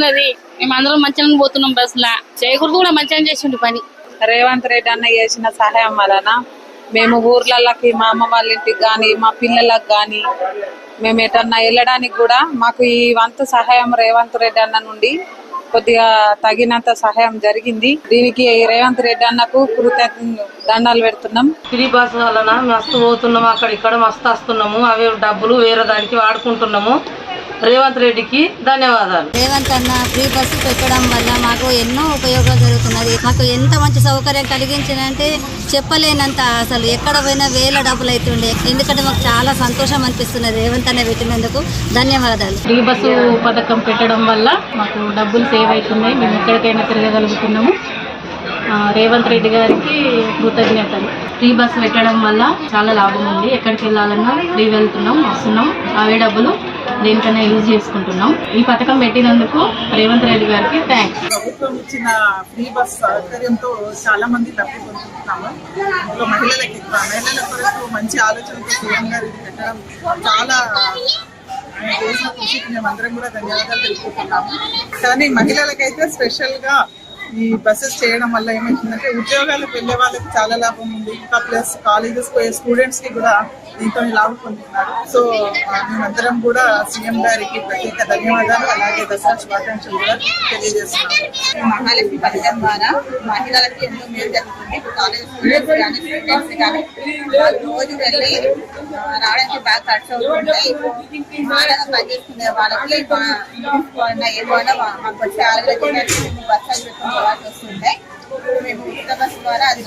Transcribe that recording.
మేమందరం మంచిగా పోతున్నాం బస్సులా. చేయకూడదు కూడా మంచిగా చేసిండు పని. రేవంత్ రెడ్డి అన్న చేసిన సహాయం వలన మేము ఊర్లకి మా అమ్మ వాళ్ళ ఇంటికి గాని మా పిల్లలకు గాని మేము ఎటన్నా వెళ్ళడానికి కూడా మాకు ఈ వంతు సహాయం రేవంత్ రెడ్డి అన్న నుండి కొద్దిగా తగినంత సహాయం జరిగింది. దీనికి రేవంత్ రెడ్డి అన్నకు దండాలు పెడుతున్నాం. ఫ్రీ బస్ వలన మస్తు పోతున్నాము, అక్కడ ఇక్కడ మస్తు వస్తున్నాము. అవి డబ్బులు వేరే దానికి వాడుకుంటున్నాము. రేవంత్ రెడ్డికి ధన్యవాదాలు. రేవంత్ అన్న ఫ్రీ బస్సు పెట్టడం వల్ల మాకు ఎన్నో ఉపయోగాలు జరుగుతున్నది. మాకు ఎంత మంచి సౌకర్యం కలిగించిందంటే చెప్పలేనంత. అసలు ఎక్కడ పోయినా వేల డబ్బులు అవుతుండే. ఎందుకంటే మాకు చాలా సంతోషం అనిపిస్తున్నది రేవంత్ అన్న పెట్టినందుకు. ధన్యవాదాలు. ఫ్రీ బస్సు పథకం పెట్టడం వల్ల మాకు డబ్బులు సేవ్ అవుతున్నాయి. మేము ఎక్కడికైనా తిరగగలుగుతున్నాము. రేవంత్ రెడ్డి గారికి కృతజ్ఞతలు. ఫ్రీ బస్సు పెట్టడం వల్ల చాలా లాభం ఉంది. ఎక్కడికి వెళ్ళాలన్నా ఫ్రీ వెళ్తున్నాం, వస్తున్నాం. అవే డబ్బులు దేనికైనా యూజ్ చేసుకుంటున్నాం. ఈ పథకం పెట్టినందుకు రేవంత్ రెడ్డి గారికి థ్యాంక్స్. ప్రభుత్వం ఇచ్చిన ఫ్రీ బస్ సౌకర్యంతో చాలా మంది లబ్ధి పొందుతున్నాము. ఇందులో మహిళల కొరకు మంచి ఆలోచనతో సీఎం గారు ఇది పెట్టడం చాలా ఆయన చేసిన కృషికి మేమందరం కూడా ధన్యవాదాలు తెలుపుతున్నాము. కానీ మహిళలకైతే స్పెషల్ గా ఈ బస్సెస్ చేయడం వల్ల ఏమైతుందంటే ఉద్యోగాలకు వెళ్లే వాళ్ళకి చాలా లాభం ఉంది. ఇంకా ప్లస్ కాలేజెస్ పోయే స్టూడెంట్స్ కి కూడా దీంతో లాభం పొందుతున్నారు. సో మేమందరం కూడా సీఎం గారికి ప్రత్యేక ధన్యవాదాలు, అలాగే దసరా శుభాకాంక్షలు కూడా తెలియజేస్తున్నాం. మహాలక్ష్మి పథకం ద్వారా మహిళలకి ఎంతో మేలు జరుగుతుంది. ఇప్పుడు కాలేజ్ స్టూడెంట్స్ కానీ స్టూడెంట్స్ కానీ రోజు వెళ్ళి రావడానికి బాగా ఖర్చు అవుతుంటాయి. బాగా పనిచేసుకునే వాళ్ళకి ఏమైనా మాకు వచ్చే 6 బస్సు వస్తుంటాయి. మేము ఉచిత బస్సు ద్వారా అది